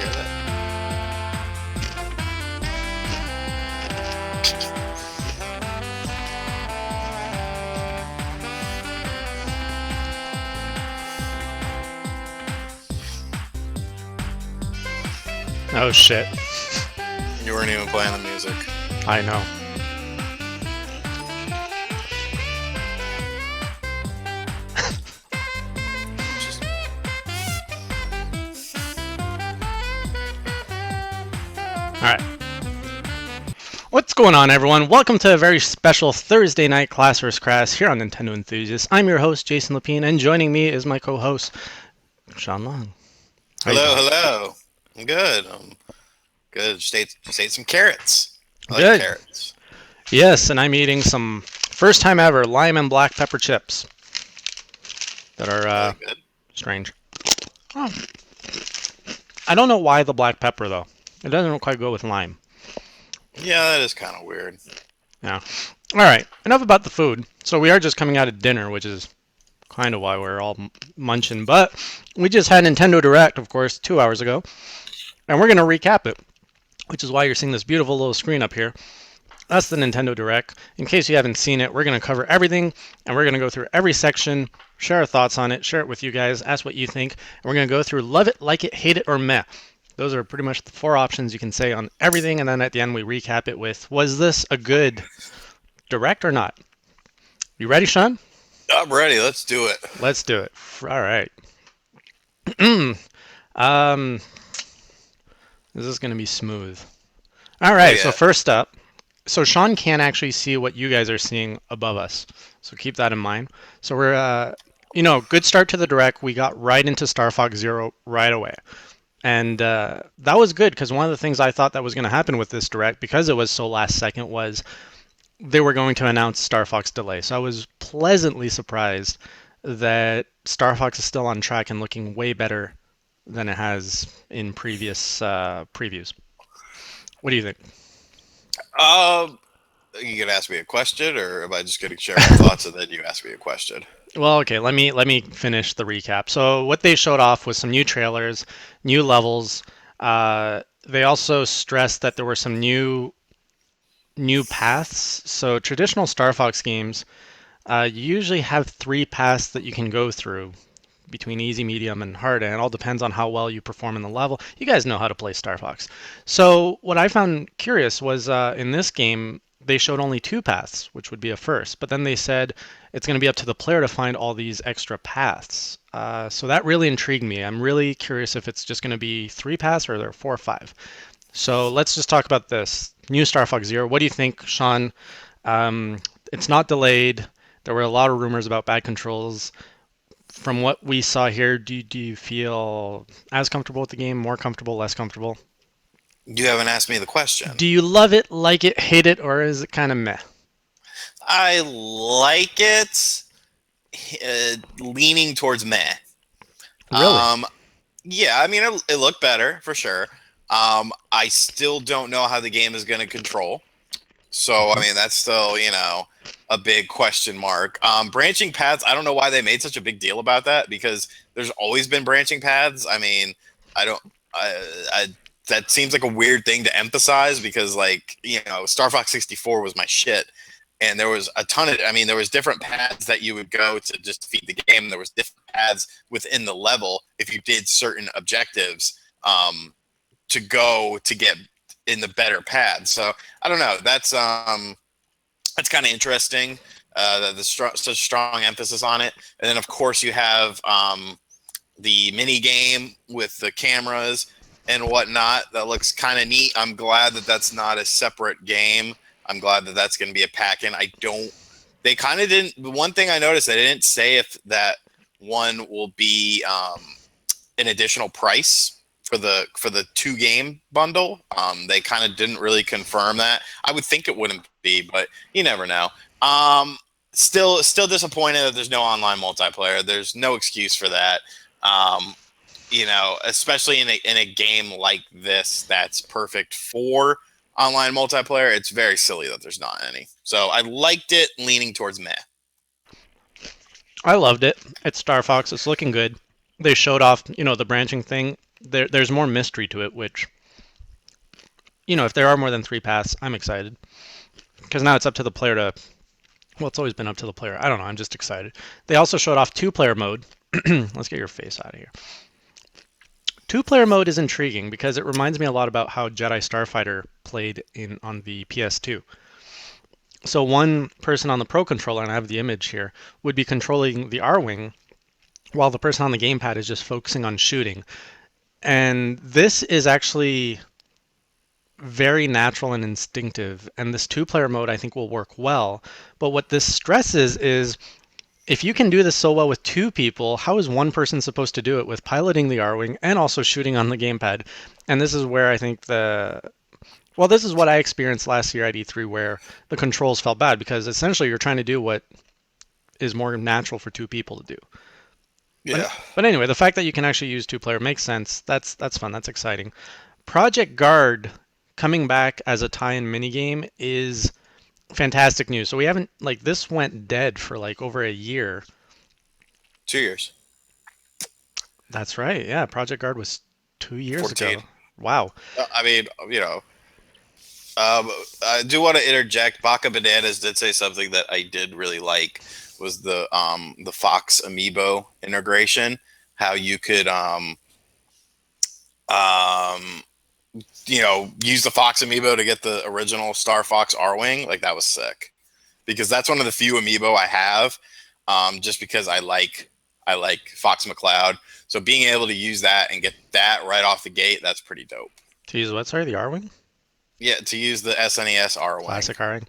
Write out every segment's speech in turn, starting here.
hear that? Oh shit. You weren't even playing the music. I know. Just... Alright. What's going on, everyone? Welcome to a very special Thursday night Class vs. Crass here on Nintendo Enthusiasts. I'm your host, Jason Lapine, and joining me is my co-host, Sean Long. Hello. I'm good. Good. Just ate some carrots. I like Good. carrots. Yes, and I'm eating some first time ever lime and black pepper chips that are Really good. strange. Oh. I don't know why the black pepper though. It doesn't quite go with lime. Yeah, that is kind of weird. Yeah. All right. Enough about the food. So we are just coming out of dinner, which is kind of why we're all munching. But we just had Nintendo Direct, of course, 2 hours ago, and we're going to recap it, which is why you're seeing this beautiful little screen up here. That's the Nintendo Direct. In case you haven't seen it, we're going to cover everything, and we're going to go through every section, share our thoughts on it, share it with you guys, ask what you think, and we're going to go through love it, like it, hate it, or meh. Those are pretty much the 4 options you can say on everything, and then at the end we recap it with, was this a good Direct or not? You ready, Sean? I'm ready. Let's do it. Let's do it. All right. This is going to be smooth. All right, yeah. So first up, so Sean can't actually see what you guys are seeing above us, so keep that in mind. So we're, good start to the Direct. We got right into Star Fox Zero right away. And that was good, because one of the things I thought that was going to happen with this Direct, because it was so last second, was they were going to announce Star Fox delay. So I was pleasantly surprised that Star Fox is still on track and looking way better than it has in previous previews. What do you think? You gonna ask me a question, or am I just gonna share my thoughts and then you ask me a question? Well, okay, let me finish the recap. So what they showed off was some new trailers, new levels. They also stressed that there were some new paths. So traditional Star Fox games, you usually have 3 paths that you can go through between easy, medium, and hard, and it all depends on how well you perform in the level. You guys know how to play Star Fox. So what I found curious was in this game, they showed only 2 paths, which would be a first, but then they said it's going to be up to the player to find all these extra paths. So that really intrigued me. I'm really curious if it's just going to be 3 paths or there are 4 or 5. So let's just talk about this. New Star Fox Zero. What do you think, Sean? It's not delayed. There were a lot of rumors about bad controls. From what we saw here, do you feel as comfortable with the game, more comfortable, less comfortable? You haven't asked me the question. Do you love it, like it, hate it, or is it kind of meh? I like it, leaning towards meh. Really? Yeah, I mean, it looked better, for sure. I still don't know how the game is going to control. So, I mean, that's still, a big question mark. Branching paths, I don't know why they made such a big deal about that, because there's always been branching paths. I mean, that seems like a weird thing to emphasize, because, Star Fox 64 was my shit. And there was a ton of, there was different paths that you would go to just defeat the game. There was different paths within the level if you did certain objectives to go to get in the better paths. So I don't know. That's kind of interesting. Such strong emphasis on it. And then of course you have the mini game with the cameras and whatnot. That looks kind of neat. I'm glad that that's not a separate game. I'm glad that that's going to be a pack-in. They kind of didn't. The one thing I noticed, they didn't say if that one will be an additional price for the 2-game bundle. They kind of didn't really confirm that. I would think it wouldn't be, but you never know. Still disappointed that there's no online multiplayer. There's no excuse for that. Especially in a game like this that's perfect for online multiplayer, it's very silly that there's not any. So I liked it, leaning towards meh. I loved it. It's Star Fox. It's looking good. They showed off, the branching thing. there's more mystery to it, which, if there are more than 3 paths, I'm excited. Because now it's up to the player to, well, it's always been up to the player. I don't know, I'm just excited. They also showed off two-player mode. Let's get your face out of here. Two-player mode is intriguing because it reminds me a lot about how Jedi Starfighter played on the PS2. So one person on the Pro Controller, and I have the image here, would be controlling the R-Wing, while the person on the gamepad is just focusing on shooting. And this is actually very natural and instinctive, and this two-player mode I think will work well. But what this stresses is, if you can do this so well with two people, how is one person supposed to do it with piloting the R-Wing and also shooting on the gamepad? And this is where I think this is what I experienced last year at E3, where the controls felt bad, because essentially you're trying to do what is more natural for two people to do. Yeah. But anyway, the fact that you can actually use two-player makes sense. That's fun. That's exciting. Project Guard coming back as a tie-in minigame is fantastic news. So we haven't, this went dead for over a year. 2 years. That's right. Yeah, Project Guard was 2 years 14. ago. Wow. I mean, I do want to interject. Baka Bananas did say something that I did really like, was the Fox Amiibo integration. How you could use the Fox Amiibo to get the original Star Fox R-Wing. Like, that was sick, because that's one of the few Amiibo I have. Just because I like Fox McCloud. So being able to use that and get that right off the gate, that's pretty dope. To use what? Sorry, the R-Wing? Yeah, to use the SNES R-Wing. Classic R-Wing.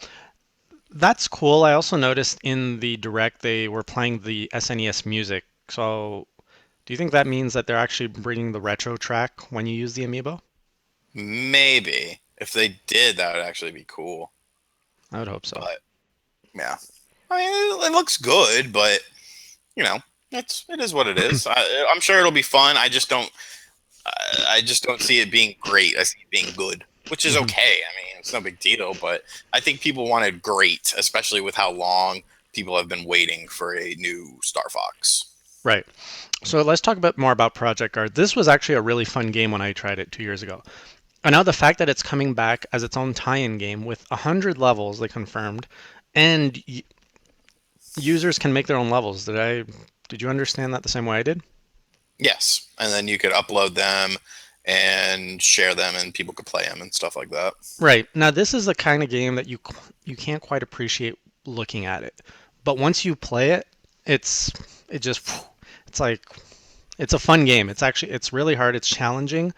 That's cool. I also noticed in the Direct they were playing the SNES music. So do you think that means that they're actually bringing the retro track when you use the Amiibo? Maybe. If they did, that would actually be cool. I would hope so. But, yeah. I mean, it looks good, but, it is what it is. I'm sure it'll be fun. I just don't see it being great. I see it being good, which is okay. I mean, it's no big deal, but I think people wanted great, especially with how long people have been waiting for a new Star Fox. Right. So let's talk more about Project Guard. This was actually a really fun game when I tried it 2 years ago. And now the fact that it's coming back as its own tie-in game with 100 levels, they confirmed, and users can make their own levels. Did you understand that the same way I did? Yes, and then you could upload them and share them, and people could play them and stuff like that. Right. Now this is the kind of game that you can't quite appreciate looking at it, but once you play it, it's a fun game. It's really hard. It's challenging,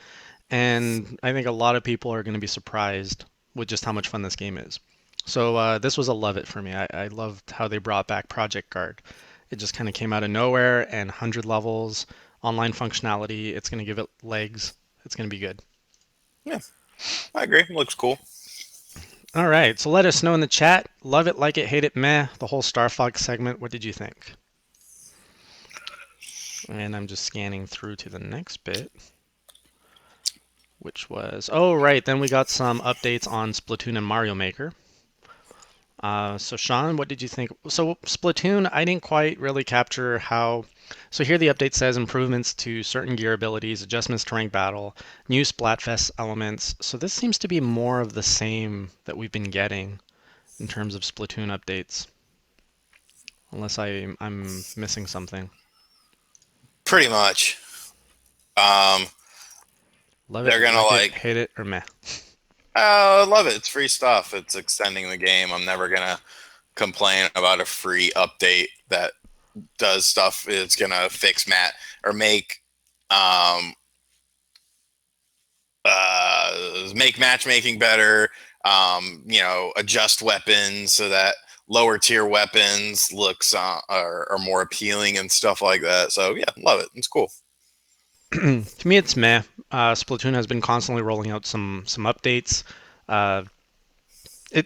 and I think a lot of people are going to be surprised with just how much fun this game is. So this was a love it for me. I loved how they brought back Project Guard. It just kind of came out of nowhere, and 100 levels, online functionality. It's going to give it legs. It's going to be good. Yeah, I agree. It looks cool. All right, so let us know in the chat. Love it, like it, hate it, meh. The whole Star Fox segment. What did you think? And I'm just scanning through to the next bit, which was, oh, right. Then we got some updates on Splatoon and Mario Maker. So Sean, what did you think? So Splatoon, I didn't quite really capture how. So here the update says improvements to certain gear abilities, adjustments to rank battle, new Splatfest elements. So this seems to be more of the same that we've been getting in terms of Splatoon updates. Unless I'm missing something. Pretty much. Love they're it, gonna hate it, or meh. I love it. It's free stuff. It's extending the game. I'm never gonna complain about a free update that does stuff. It's gonna fix make make matchmaking better. Adjust weapons so that lower tier weapons looks are more appealing and stuff like that. So yeah, love it. It's cool. To me, it's meh. Splatoon has been constantly rolling out some updates.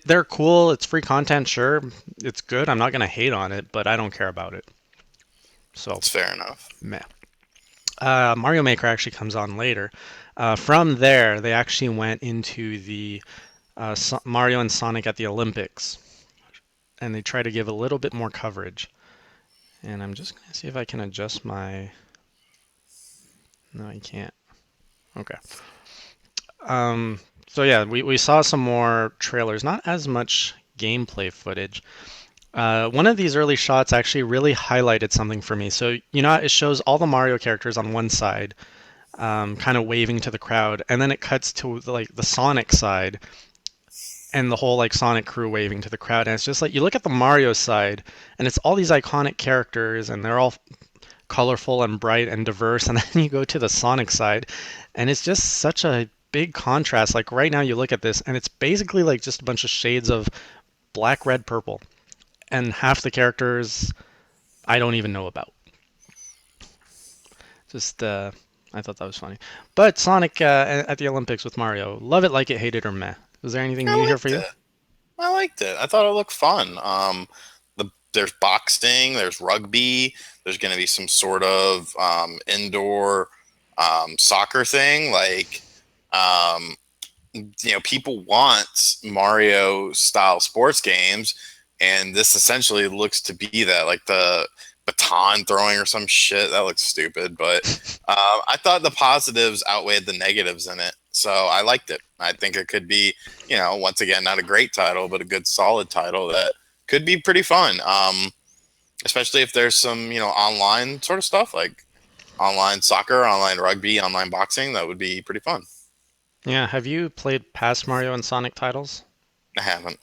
They're cool. It's free content, sure. It's good. I'm not gonna hate on it, but I don't care about it. So it's fair enough. Meh. Mario Maker actually comes on later. From there, they actually went into the Mario and Sonic at the Olympics, and they try to give a little bit more coverage. And I'm just gonna see if I can adjust my. No, I can't. Okay. Um, so yeah, we saw some more trailers, not as much gameplay footage. One of these early shots actually really highlighted something for me. So, you know, it shows all the Mario characters on one side, kind of waving to the crowd, and then it cuts to like the Sonic side and the whole like Sonic crew waving to the crowd. And it's just like you look at the Mario side, and it's all these iconic characters, and they're all colorful and bright and diverse. And then you go to the Sonic side, and it's just such a big contrast. Like right now, you look at this, and it's basically like just a bunch of shades of black, red, purple, and half the characters I don't even know about. Just I thought that was funny. But Sonic at the Olympics with Mario, love it, like it, hate it, or meh. Was there anything I new here for liked you? it. I liked it. I thought it looked fun. There's boxing, there's rugby, there's going to be some sort of indoor soccer thing. Like, um, people want Mario style sports games, and this essentially looks to be that. Like the baton throwing or some shit that looks stupid, but I thought the positives outweighed the negatives in it, so I liked it. I think it could be, once again, not a great title, but a good solid title that could be pretty fun. Especially if there's some, online sort of stuff like online soccer, online rugby, online boxing. That would be pretty fun. Yeah, have you played past Mario and Sonic titles? I haven't.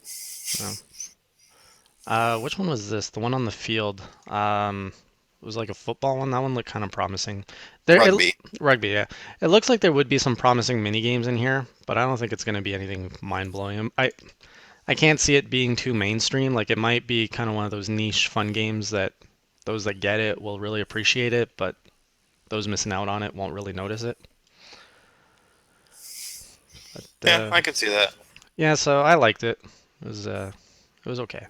No. Which one was this? The one on the field. It was like a football one. That one looked kind of promising. Rugby. Rugby, yeah. It looks like there would be some promising mini games in here, but I don't think it's going to be anything mind blowing. I can't see it being too mainstream. Like it might be kind of one of those niche fun games that those that get it will really appreciate it, but those missing out on it won't really notice it. But Yeah, I could see that. yeah, so I liked it. It was okay.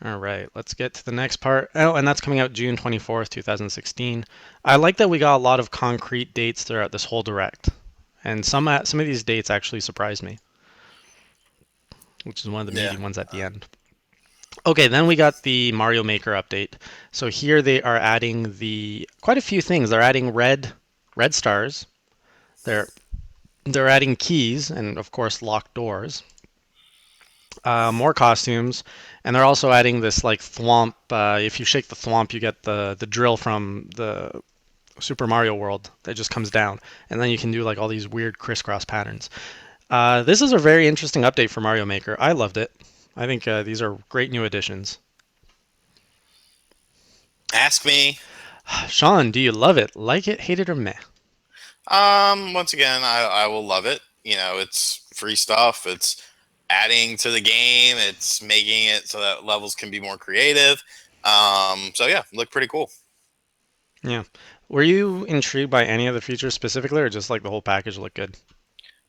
All right, let's get to the next part. Oh, and that's coming out June 24th, 2016. I like that we got a lot of concrete dates throughout this whole direct. And some of these dates actually surprised me, which is one of the Yeah. meaty ones at the end. Okay, then we got the Mario Maker update. So here they are adding the quite a few things. They're adding red stars. They're they're adding keys and of course locked doors. More costumes, and they're also adding this like thwomp. If you shake the thwomp, you get the drill from the Super Mario World that just comes down, and then you can do like all these weird crisscross patterns. This is a very interesting update for Mario Maker. I loved it. I think these are great new additions. Ask me. Sean, do you love it, like it, hate it, or meh? Once again, I will love it. It's free stuff. It's adding to the game. It's making it so that levels can be more creative. So yeah, look pretty cool. Yeah. Were you intrigued by any of the features specifically, or just like the whole package looked good?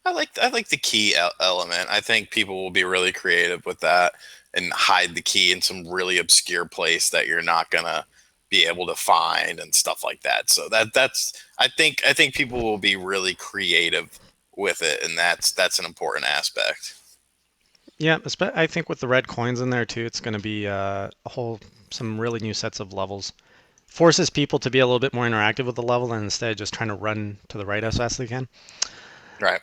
I like the key element. I think people will be really creative with that and hide the key in some really obscure place that you're not gonna be able to find and stuff like that. So that's I think people will be really creative with it, and that's an important aspect. Yeah, I think with the red coins in there too, it's going to be a whole some really new sets of levels. Forces people to be a little bit more interactive with the level and instead just trying to run to the right as fast as they can. Right.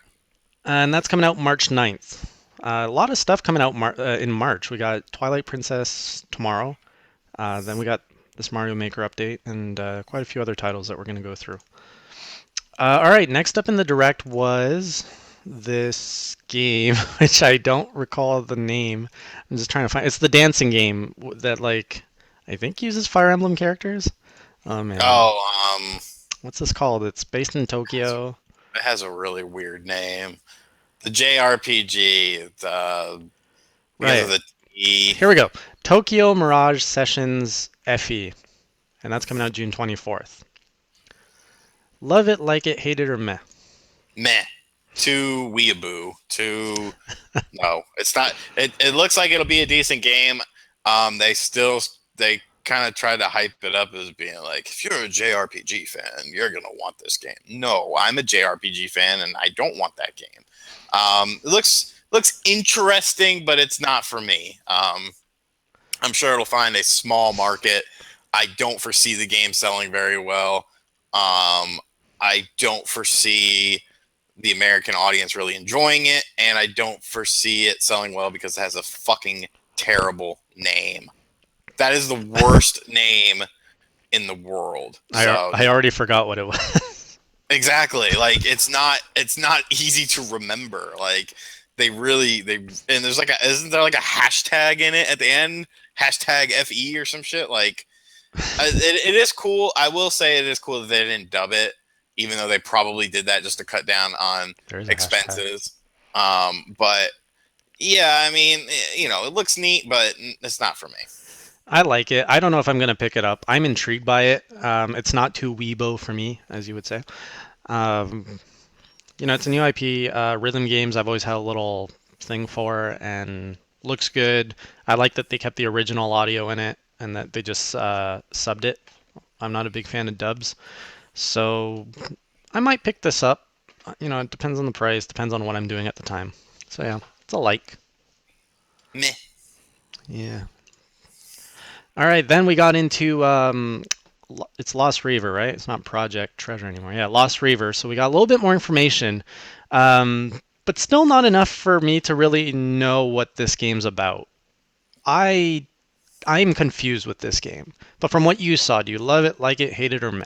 And that's coming out March 9th. A lot of stuff coming out in March. We got Twilight Princess tomorrow. Then we got this Mario Maker update and quite a few other titles that we're going to go through. All right, next up in the direct was this game, which I don't recall the name. I'm just trying to find. It's the dancing game that like I think uses Fire Emblem characters. Oh man, Oh, what's this called? It's based in it has a, Tokyo. it has a really weird name. The JRPG, because of Right. the T. Here we go. Tokyo Mirage Sessions FE, and that's coming out June 24th. Love it, like it, hate it, or meh. Meh. Too weeaboo. Too no. It's not. It looks like it'll be a decent game. They kind of try to hype it up as being like, if you're a JRPG fan, you're gonna want this game. No, I'm a JRPG fan, and I don't want that game. It looks interesting, but it's not for me. I'm sure it'll find a small market. I don't foresee the game selling very well. Um, I don't foresee the American audience really enjoying it, and I don't foresee it selling well because it has a fucking terrible name. That is the worst name in the world. So I already forgot what it was. exactly, like it's not easy to remember. Like they and there's like a isn't there like a hashtag in it at the end? Hashtag FE or some shit. Like it is cool. I will say it is cool that they didn't dub it, even though they probably did that just to cut down on There's a hashtag. expenses. But yeah, I mean, it looks neat, but it's not for me. I like it. I don't know if I'm gonna pick it up. I'm intrigued by it. It's not too weebo for me, as you would say. Um, it's a new IP. Rhythm games I've always had a little thing for, and looks good. I like that they kept the original audio in it, and that they just subbed it. I'm not a big fan of dubs, so I might pick this up. It depends on the price, depends on what I'm doing at the time. So yeah, it's a like. Meh. Yeah. All right, then we got into it's Lost Reaver, right? It's not Project Treasure anymore. Yeah, Lost Reaver. So we got a little bit more information, but still not enough for me to really know what this game's about. I I'm confused with this game. But from what you saw, do you love it, like it, hate it, or meh?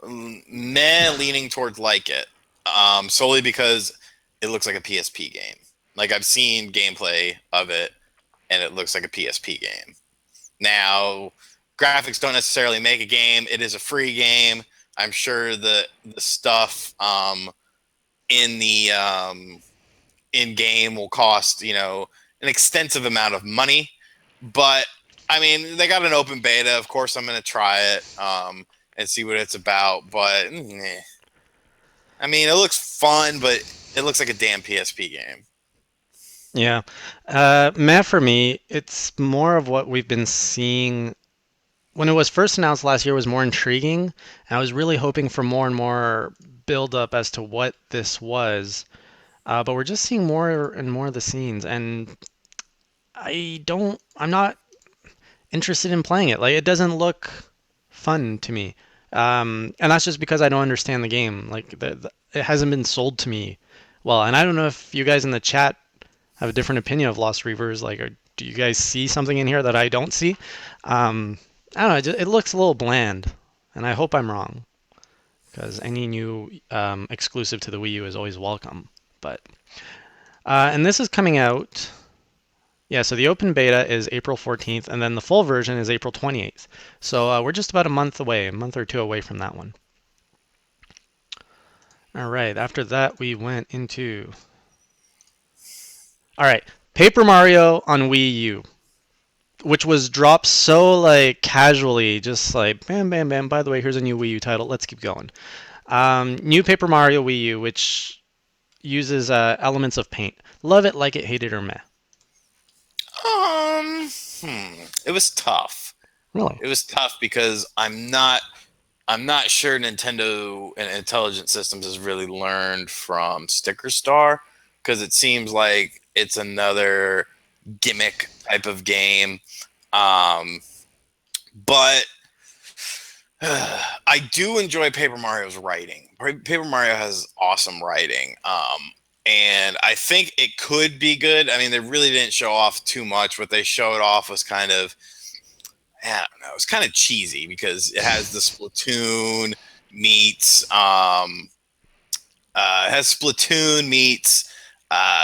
Meh, leaning towards like it, solely because it looks like a PSP game. Like I've seen gameplay of it, and it looks like a PSP game. Now, graphics don't necessarily make a game. It is a free game. I'm sure the stuff in the in game will cost an extensive amount of money, but I mean they got an open beta. Of course, I'm going to try it and see what it's about. But I mean, it looks fun, but it looks like a damn PSP game. Yeah. Meh for me, it's more of what we've been seeing. When it was first announced last year, was more intriguing. And I was really hoping for more and more build up as to what this was. But we're just seeing more and more of the scenes, and I'm not interested in playing it. Like, it doesn't look fun to me. And that's just because I don't understand the game. Like, it hasn't been sold to me well. And I don't know if you guys in the chat have a different opinion of Lost Reavers. Like, do you guys see something in here that I don't see? I don't know. It looks a little bland, and I hope I'm wrong because any new exclusive to the Wii U is always welcome. But and this is coming out. Yeah, so the open beta is April 14th, and then the full version is April 28th. So we're just about a month away, a month or two away from that one. All right, after that, we went into. All right, Paper Mario on Wii U, which was dropped so like casually, just like bam, bam, bam. By the way, here's a new Wii U title. Let's keep going. New Paper Mario Wii U, which uses elements of paint. Love it, like it, hate it, or meh. It was tough. Really? It was tough because I'm not sure Nintendo and Intelligent Systems has really learned from Sticker Star, because it seems like it's another gimmick type of game. But I do enjoy Paper Mario's writing. Paper Mario has awesome writing. And I think it could be good. I mean, they really didn't show off too much. What they showed off was kind of, I don't know, it's kind of cheesy because it has the Splatoon meets,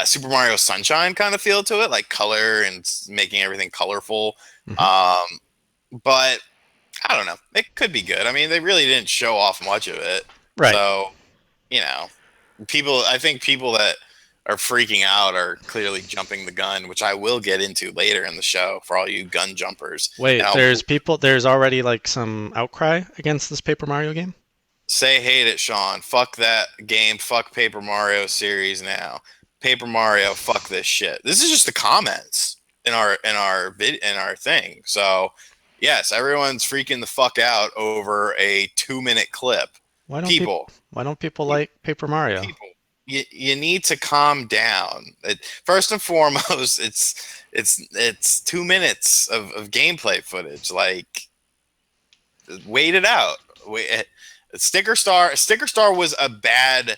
Super Mario Sunshine kind of feel to it, like color and making everything colorful. Mm-hmm. But I don't know. It could be good. I mean, they really didn't show off much of it. Right. So, you know, I think people that are freaking out are clearly jumping the gun, which I will get into later in the show for all you gun jumpers. Wait, And there's already like some outcry against this Paper Mario game? say hate it, Sean. Fuck that game. Fuck Paper Mario series now. Paper Mario, fuck this shit. This is just the comments in our thing. So yes, everyone's freaking the fuck out over a 2-minute clip. Why don't people People, why don't people like Paper Mario? people, you need to calm down. First and foremost, it's 2 minutes of gameplay footage. Like, wait it out. Wait. Sticker Star was a bad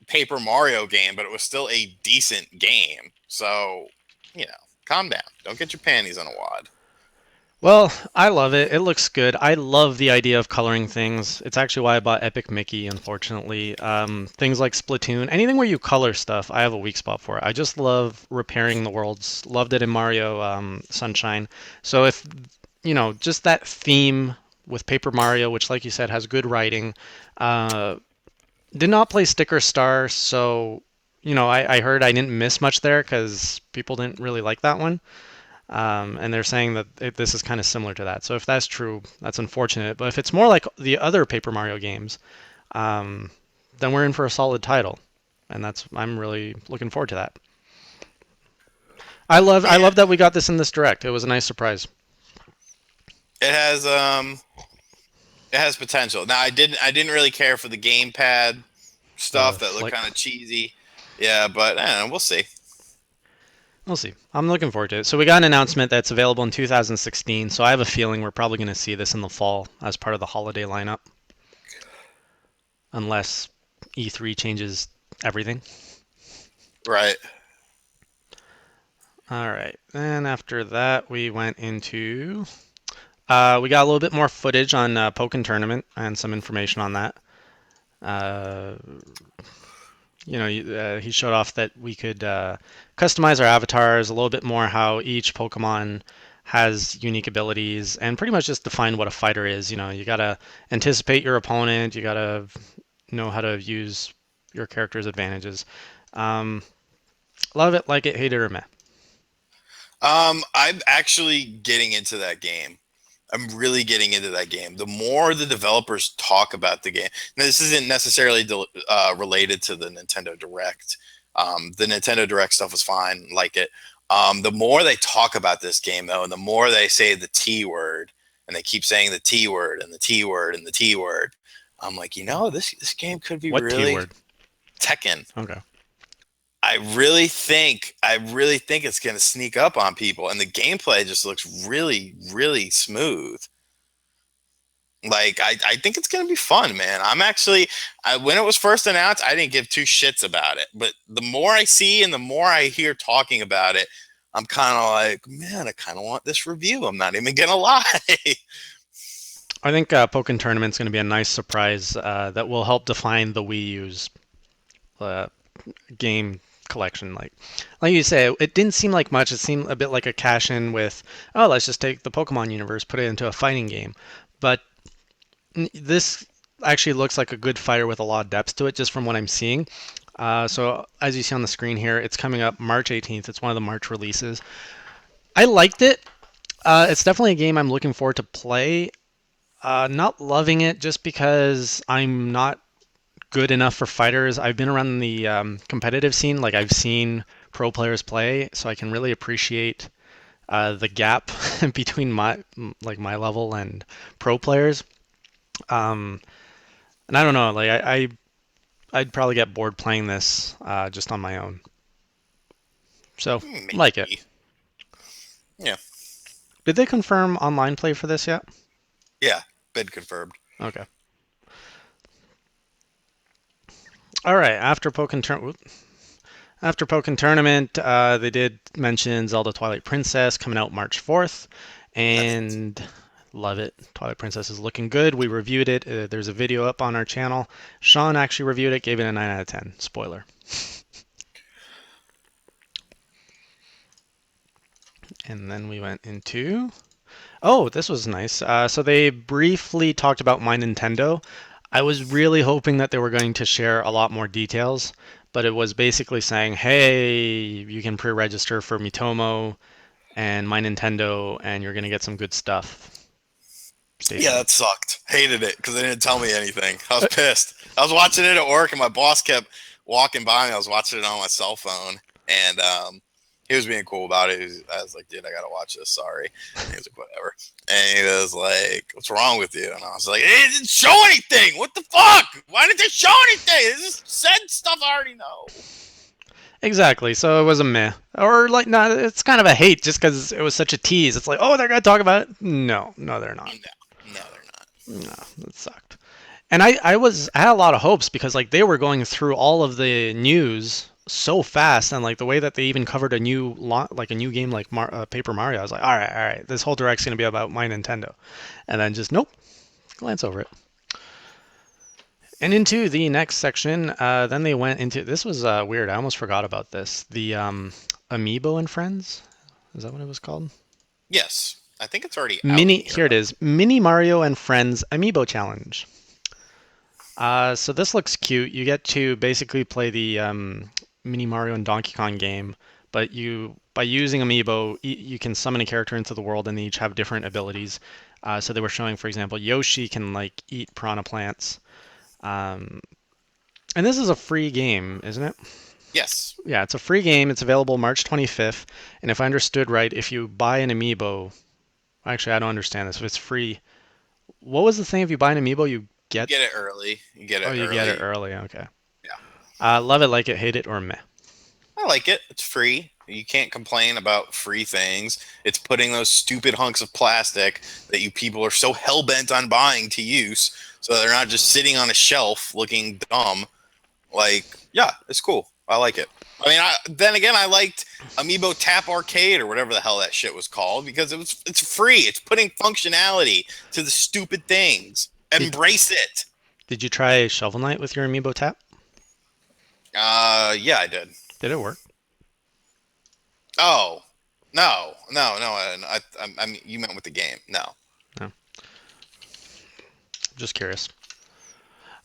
Paper Mario game, but it was still a decent game. So, calm down. Don't get your panties in a wad. Well, I love it. It looks good. I love the idea of coloring things. It's actually why I bought Epic Mickey, unfortunately. Things like Splatoon, anything where you color stuff, I have a weak spot for it. I just love repairing the worlds. Loved it in Mario Sunshine. So if, just that theme with Paper Mario, which, like you said, has good writing. Did not play Sticker Star, so, I heard I didn't miss much there because people didn't really like that one. And they're saying that this is kind of similar to that. So if that's true, that's unfortunate. But if it's more like the other Paper Mario games, then we're in for a solid title, and I'm really looking forward to that. I love that we got this in this direct. It was a nice surprise. It has potential. Now I didn't really care for the gamepad stuff that looked kind of cheesy. Yeah, but we'll see. We'll see. I'm looking forward to it. So we got an announcement that's available in 2016. So I have a feeling we're probably going to see this in the fall as part of the holiday lineup, unless E3 changes everything. Right. All right. Then after that, we went into. We got a little bit more footage on Pokken Tournament and some information on that. He showed off that we could customize our avatars a little bit more, how each Pokemon has unique abilities, and pretty much just define what a fighter is. You gotta anticipate your opponent. You gotta know how to use your character's advantages. Love it, like it, hate it, or meh. I'm actually getting into that game. I'm really getting into that game. The more the developers talk about the game, now this isn't necessarily related to the Nintendo Direct. The Nintendo Direct stuff was fine, like it. The more they talk about this game, though, and the more they say the T word, and they keep saying the T word and the T word and the T word, I'm like, this game could be what really T-word? Tekken. Okay. I really think it's going to sneak up on people, and the gameplay just looks really, really smooth. Like, I think it's going to be fun, man. When it was first announced, I didn't give two shits about it. But the more I see and the more I hear talking about it, I'm kind of like, man, I kind of want this review. I'm not even going to lie. I think Pokken Tournament's going to be a nice surprise that will help define the Wii U's game collection. Like you say, it didn't seem like much. It seemed a bit like a cash-in with, let's just take the Pokemon universe, put it into a fighting game. But this actually looks like a good fighter with a lot of depth to it, just from what I'm seeing. So as you see on the screen here, it's coming up March 18th. It's one of the March releases. I liked it. It's definitely a game I'm looking forward to play. Not loving it just because I'm not good enough for fighters. I've been around the competitive scene. Like, I've seen pro players play, so I can really appreciate the gap between my level and pro players. And I don't know. Like, I'd probably get bored playing this just on my own. So, Maybe. like it. Yeah. Did they confirm online play for this yet? Yeah, bid confirmed. Okay. All right. After Pokken Tournament, they did mention Zelda Twilight Princess coming out March 4th, and love it. Twilight Princess is looking good. We reviewed it. There's a video up on our channel. Sean actually reviewed it, gave it a 9 out of 10. Spoiler. And then we went into... Oh, this was nice. So they briefly talked about My Nintendo. I was really hoping that they were going to share a lot more details, but it was basically saying, hey, you can pre-register for Miitomo and My Nintendo, and you're going to get some good stuff. Yeah, that sucked. Hated it because they didn't tell me anything. I was pissed. I was watching it at work, and my boss kept walking by me. I was watching it on my cell phone, and he was being cool about it. I was like, dude, I got to watch this. Sorry. And he was like, whatever. And he was like, what's wrong with you? And I was like, it didn't show anything. What the fuck? Why didn't they show anything? It just said stuff I already know. Exactly. So it was a meh. Or, like, no, it's kind of a hate just because it was such a tease. It's like, oh, they're going to talk about it? No, they're not. No, they're not. No, it sucked. And I had a lot of hopes because like they were going through all of the news so fast, and like the way that they even covered a like a new game like Paper Mario. I was like, all right, this whole direct's gonna be about My Nintendo, and then just nope, glance over it. And into the next section, then they went into this was weird. I almost forgot about this. The Amiibo and Friends. Is that what it was called? Yes, I think it's already out Mini. here. Here it is. Mini Mario and Friends Amiibo Challenge. So this looks cute. You get to basically play the Mini Mario and Donkey Kong game, but you by using Amiibo, you can summon a character into the world, and they each have different abilities. So they were showing, for example, Yoshi can like eat piranha plants. Um, and this is a free game, isn't it? Yes. Yeah, it's a free game. It's available March 25th. And if I understood right, if you buy an Amiibo, actually, I don't understand this. If it's free, what was the thing? If you buy an Amiibo, you You get. get it early. You get Oh, it you get it early. early. Okay. Yeah. Love it, like it, hate it, or meh. I like it. It's free. You can't complain about free things. It's putting those stupid hunks of plastic that you people are so hell bent on buying to use, so they're not just sitting on a shelf looking dumb. Like, yeah, it's cool. I like it. I mean, then again, I liked Amiibo Tap Arcade or whatever the hell that shit was called because it's free. It's putting functionality to the stupid things. Did Embrace it. Did you try Shovel Knight with your Amiibo tap? Yeah, I did. Did it work? Oh, no. I mean, you meant with the game. No. No. Just curious.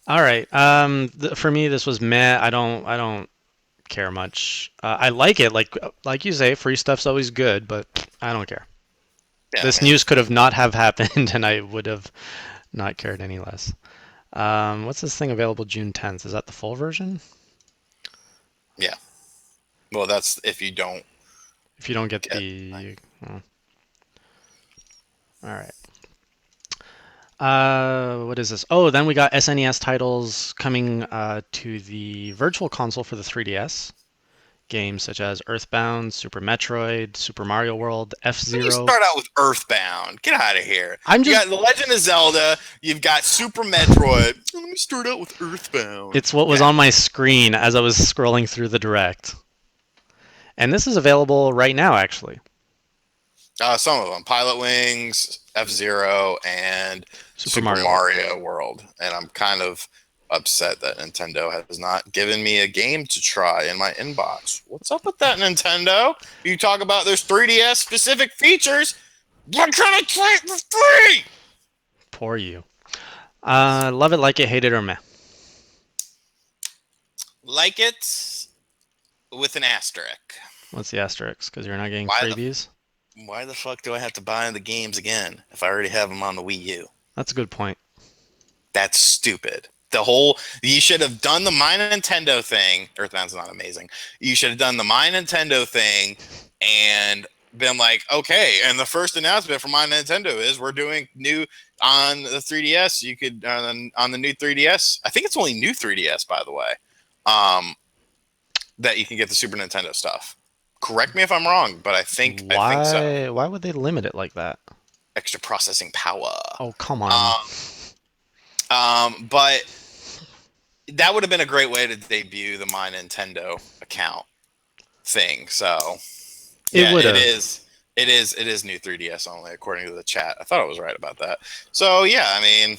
All right. For me, this was meh. I don't care much. I like it. Like you say, free stuff's always good, but I don't care. Yeah, This man. news could have not have happened, and I would have not cared any less. What's this thing available June 10th? Is that the full version? Yeah. Well, that's if you don't If you don't get get. the, oh, all right. What is this? Oh, then we got SNES titles coming to the Virtual Console for the 3DS. Games such as Earthbound, Super Metroid, Super Mario World, When you F-Zero. start out with Earthbound, get out of here. I'm You just, got The Legend of Zelda. You've got Super Metroid. Let me start out with Earthbound. it's what was Yeah. on my screen as I was scrolling through the Direct. And this is available right now, actually. Some of them: Pilot Wings, F-Zero, and Super Super Mario World. Mario World. And I'm kind of upset that Nintendo has not given me a game to try in my inbox. What's up with that, Nintendo? You talk about there's 3DS specific features. Why can't I try it for free? Poor you. Love it, like it, hate it, or meh. Like it with an asterisk. What's the asterisk? Because you're not getting Why the freebies? why the fuck do I have to buy the games again if I already have them on the Wii U? That's a good point. That's stupid. You should have done the My Nintendo thing. Earthbound's not amazing. You should have done the My Nintendo thing and been like, okay. And the first announcement from My Nintendo is we're doing new on the 3DS. You could on the new 3DS. I think it's only new 3DS, by the way. That you can get the Super Nintendo stuff. Correct me if I'm wrong, but I think so. Why would they limit it like that? Extra processing power. Oh, come on. But that would have been a great way to debut the My Nintendo account thing. So It yeah, would it have. is. It is new 3DS only, according to the chat. I thought I was right about that. So yeah, I mean,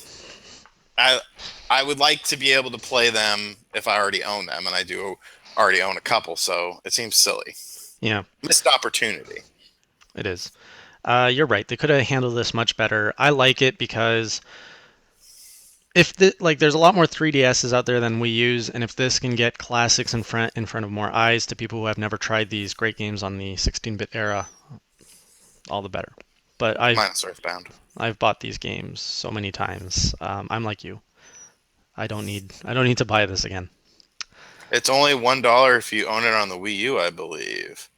I would like to be able to play them if I already own them, and I do already own a couple. So it seems silly. Yeah, Missed opportunity. it is. You're right. They could have handled this much better. I like it because there's a lot more 3DSs out there than we use, and if this can get classics in front of more eyes to people who have never tried these great games on the 16-bit era, all the better. But Minus Earthbound. I've bought these games so many times. I'm like you. I don't need to buy this again. It's only $1 if you own it on the Wii U, I believe.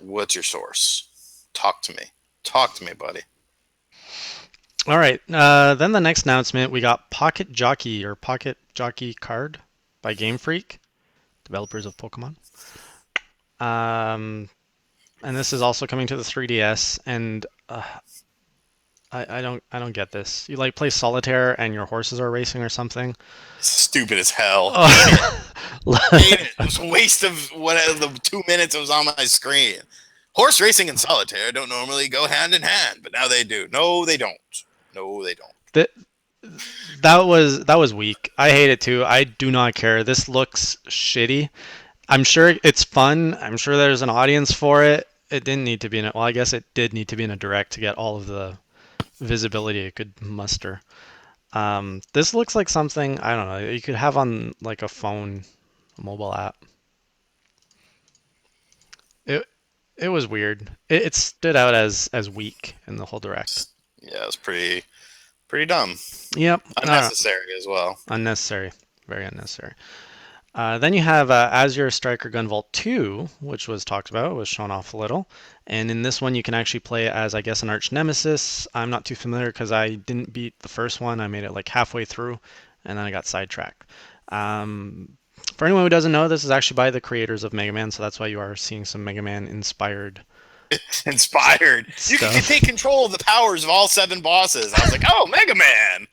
What's your source? Talk to me. Talk to me, buddy. All right. Then the next announcement, we got Pocket Jockey or Pocket Jockey Card by Game Freak, developers of Pokemon. And this is also coming to the 3DS. And I don't get this. You like play solitaire and your horses are racing or something? Stupid as hell. Hate it. Oh. Hate it. It was a waste of the 2 minutes it was on my screen. Horse racing and solitaire don't normally go hand in hand, but now they do. No, they don't. No, they don't. That that was weak. I hate it too. I do not care. This looks shitty. I'm sure it's fun. I'm sure there's an audience for it. It didn't need to be in it. Well, I guess it did need to be in a direct to get all of the visibility it could muster. This looks like something, I don't know, you could have on like a phone, a mobile app. It it was weird. It stood out as weak in the whole direct. Yeah, it's pretty dumb. Yep. Unnecessary as well. Unnecessary. Very unnecessary. Then you have Azure Striker Gunvolt 2, which was talked about, was shown off a little. And in this one, you can actually play as, I guess, an arch nemesis. I'm not too familiar because I didn't beat the first one. I made it like halfway through, and then I got sidetracked. For anyone who doesn't know, this is actually by the creators of Mega Man, so that's why you are seeing some Mega Man inspired Inspired. You can stuff. take control of the powers of all 7 bosses. I was like, oh, Mega Man.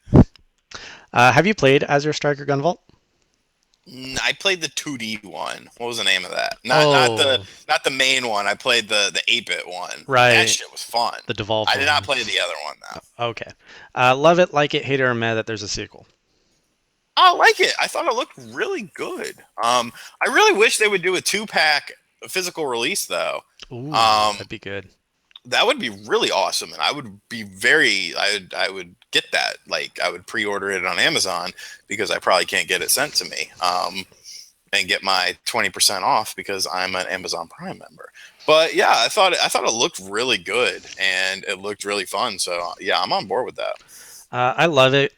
Have you played Azure Striker Gunvolt? I played the 2D one. What was the name of that? Oh, Not the main one. I played the 8-bit one. That right. shit was fun. The devolved I did not one. play the other one though. Okay. Love it, like it, hate it, or meh that there's a sequel. I like it. I thought it looked really good. I really wish they would do a 2-pack physical release though. Ooh, Um, that'd be good. that would be really awesome, and I would be I would get that. Like I would pre-order it on Amazon because I probably can't get it sent to me. And get my 20% off because I'm an Amazon Prime member. But yeah, I thought it looked really good and it looked really fun. So yeah, I'm on board with that. I love it.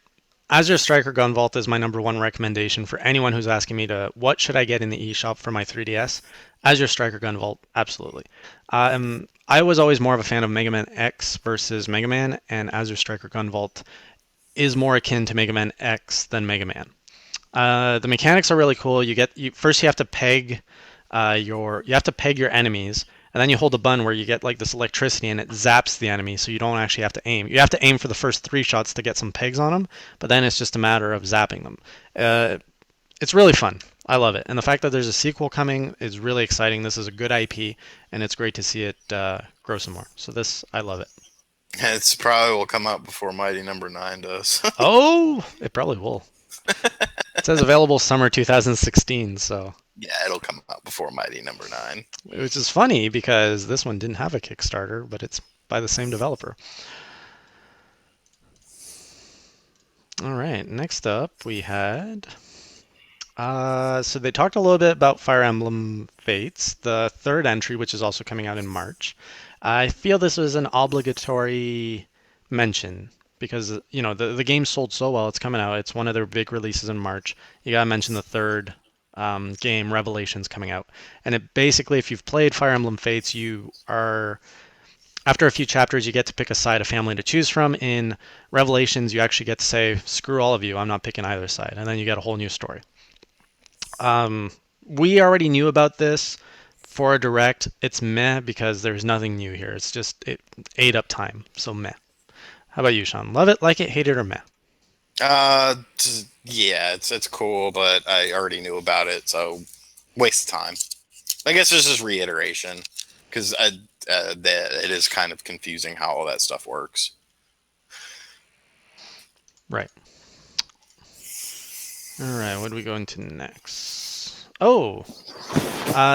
Azure Striker Gunvolt is my number one recommendation for anyone who's asking me to what should I get in the eShop for my 3DS. Azure Striker Gunvolt, absolutely. I was always more of a fan of Mega Man X versus Mega Man, and Azure Striker Gunvolt is more akin to Mega Man X than Mega Man. The mechanics are really cool. First you have to peg your enemies, and then you hold a button where you get like this electricity and it zaps the enemy, so you don't actually have to aim. You have to aim for the first 3 shots to get some pegs on them, but then it's just a matter of zapping them. It's really fun. I love it, and the fact that there's a sequel coming is really exciting. This is a good IP, and it's great to see it grow some more. So this, I love it. It's probably will come out before Mighty Number 9 does. Oh, it probably will. It says available summer 2016, so. Yeah, it'll come out before Mighty Number 9. Which is funny because this one didn't have a Kickstarter, but it's by the same developer. All right, next up we had. So they talked a little bit about Fire Emblem Fates, the third entry, which is also coming out in March. I feel this was an obligatory mention because the game sold so well. It's coming out. It's one of their big releases in March. You gotta mention the third game, Revelations, coming out. And it basically, if you've played Fire Emblem Fates, you are after a few chapters, you get to pick a side of family to choose from. In Revelations, you actually get to say, "Screw all of you. I'm not picking either side," and then you get a whole new story. We already knew about this for a direct. It's meh because there's nothing new here. It ate up time, so meh. How about you, Sean? Love it, like it, hate it, or meh? Yeah, it's cool, but I already knew about it, so waste of time. I guess it's just reiteration because it is kind of confusing how all that stuff works. Right. All right, what do we go into next? Oh,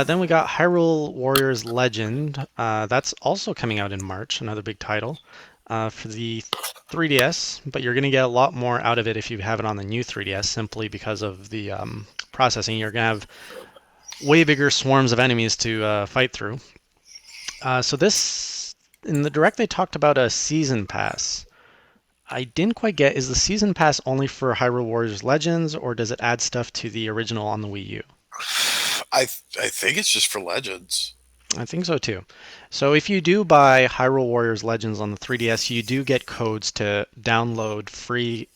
then we got Hyrule Warriors Legend. That's also coming out in March, another big title for the 3DS, but you're going to get a lot more out of it if you have it on the new 3DS simply because of the processing. You're going to have way bigger swarms of enemies to fight through. So this, in the direct, they talked about a season pass. I didn't quite get, is the season pass only for Hyrule Warriors Legends, or does it add stuff to the original on the Wii U? I think it's just for Legends. I think so too. So if you do buy Hyrule Warriors Legends on the 3DS, you do get codes to download free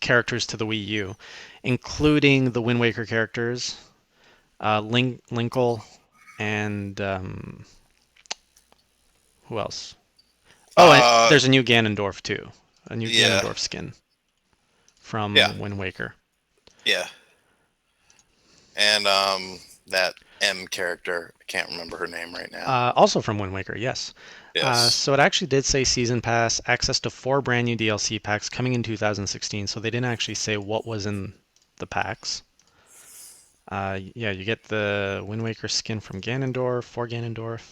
characters to the Wii U, including the Wind Waker characters, Linkle, and who else? Oh, and Uh, there's a new Ganondorf too. A new yeah, Ganondorf skin yeah, from Wind Waker. yeah, and that M character, I can't remember her name right now. Also from Wind Waker, yes. Yes, So it actually did say Season Pass, access to 4 brand new DLC packs coming in 2016. So they didn't actually say what was in the packs. Yeah, you get the Wind Waker skin from Ganondorf, for Ganondorf.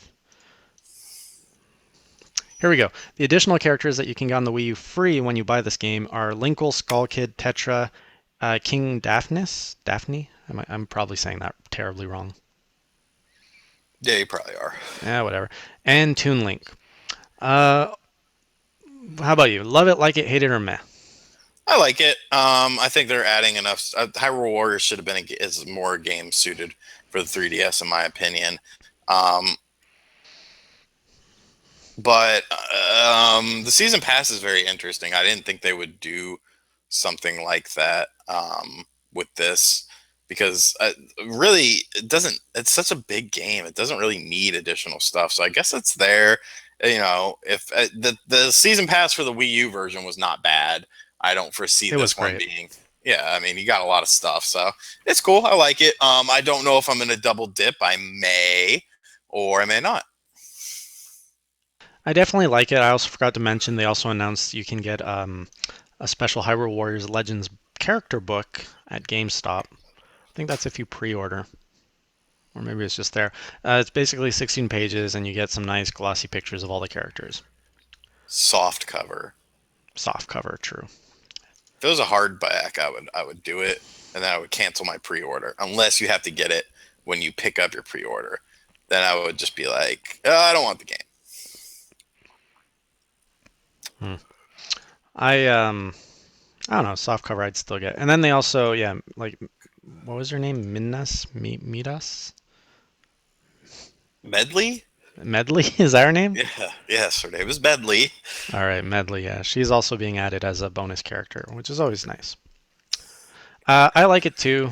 Here we go. The additional characters that you can get on the Wii U free when you buy this game are Linkle, Skull Kid, Tetra, King Daphne? I'm probably saying that terribly wrong. yeah, you probably are. Yeah, whatever. And Toon Link. Uh, how about you? Love it, like it, hate it, or meh? I like it. I think they're adding enough. Hyrule Warriors should have been is more game suited for the 3DS, in my opinion. Um, but the season pass is very interesting. I didn't think they would do something like that with this because really it doesn't. It's such a big game. It doesn't really need additional stuff. So I guess it's there. You know, if the season pass for the Wii U version was not bad, I don't foresee It was this one great. being. Yeah, I mean, you got a lot of stuff, so it's cool. I like it. I don't know if I'm gonna double dip. I may, or I may not. I definitely like it. I also forgot to mention they also announced you can get a special Hyrule Warriors Legends character book at GameStop. I think that's if you pre-order, or maybe it's just there. It's basically 16 pages, and you get some nice glossy pictures of all the characters. Soft cover. Soft cover, true. If it was a hardback, I would do it, and then I would cancel my pre-order unless you have to get it when you pick up your pre-order. Then I would just be like, oh, I don't want the game. Hmm. I don't know, soft cover I'd still get. And then they also, yeah, like what was her name? Midas? Medley? Medley? Is that her name? Yeah, yes, her name is Medley. All right, Medley. Yeah, she's also being added as a bonus character, which is always nice. I like it too.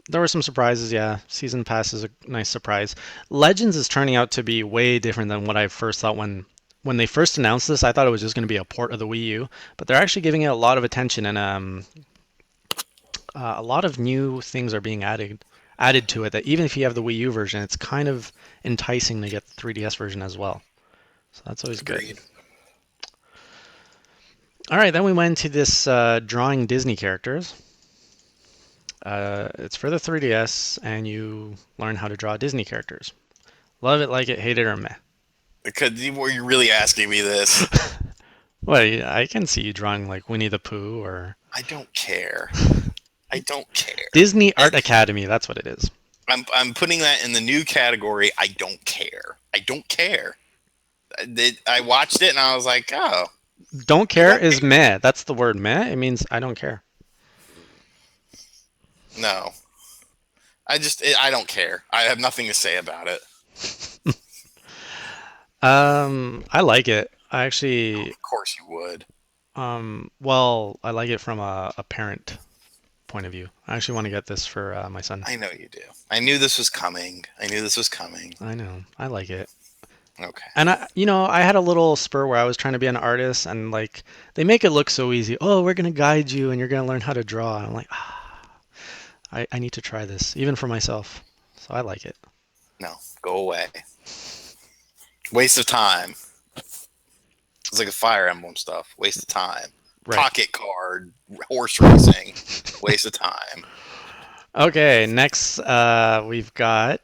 There were some surprises, yeah. Season Pass is a nice surprise. Legends is turning out to be way different than what I first thought when they first announced this. I thought it was just going to be a port of the Wii U, but they're actually giving it a lot of attention, and a lot of new things are being added to it. That even if you have the Wii U version, it's kind of enticing to get the 3DS version as well. So that's always good. Agreed. All right, then we went to this drawing Disney characters. It's for the 3DS, and you learn how to draw Disney characters. Love it, like it, hate it, or meh. Were you really asking me this? Well, I can see you drawing like Winnie the Pooh or I don't care. I don't care. Disney Art Academy. That's what it is. I'm putting that in the new category. I don't care. I don't care. I watched it and I was like, oh, Don't care is meh. That's the word meh. It means I don't care. no. I don't care. I have nothing to say about it. I like it. I Oh, actually, of course you would. well, I like it from a parent point of view. I actually want to get this for my son. I know you do. I knew this was coming. I knew this was coming. I know. I like it. Okay. And I had a little spur where I was trying to be an artist, and like they make it look so easy. Oh, we're gonna guide you, and you're gonna learn how to draw. And I'm like, I need to try this, even for myself. So I like it. No, go away. Waste of time. It's like a Fire Emblem stuff. Waste of time. Right. Pocket card, horse racing. Waste of time. Okay, next we've got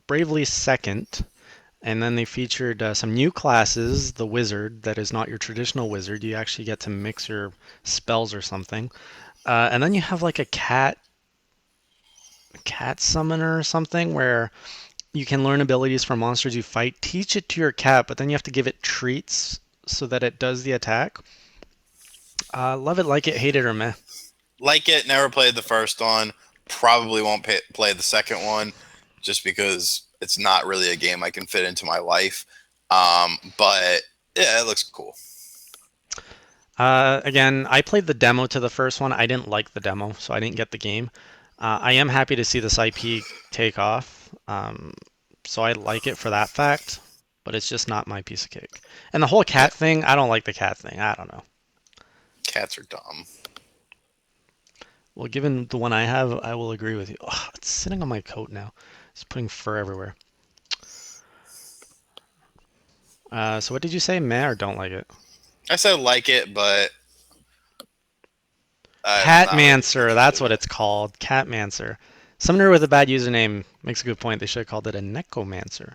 Bravely Second, and then they featured some new classes. The Wizard, that is not your traditional wizard. You actually get to mix your spells or something. And then you have like a cat summoner or something where you can learn abilities from monsters you fight, teach it to your cat, but then you have to give it treats so that it does the attack. Love it, like it, hate it, or meh. Like it, never played the first one. Probably won't play the second one just because it's not really a game I can fit into my life. But yeah, it looks cool. Again, I played the demo to the first one. I didn't like the demo, so I didn't get the game. I am happy to see this IP take off, so I like it for that fact. but it's just not my piece of cake. And the whole cat thing, I don't like the cat thing. I don't know. Cats are dumb. Well, given the one I have, I will agree with you. Oh, it's sitting on my coat now. It's putting fur everywhere. So what did you say? Meh or don't like it? I said like it, but Catmancer, really that's what it's called. Catmancer. Summoner with a bad username makes a good point. They should have called it a Nekomancer.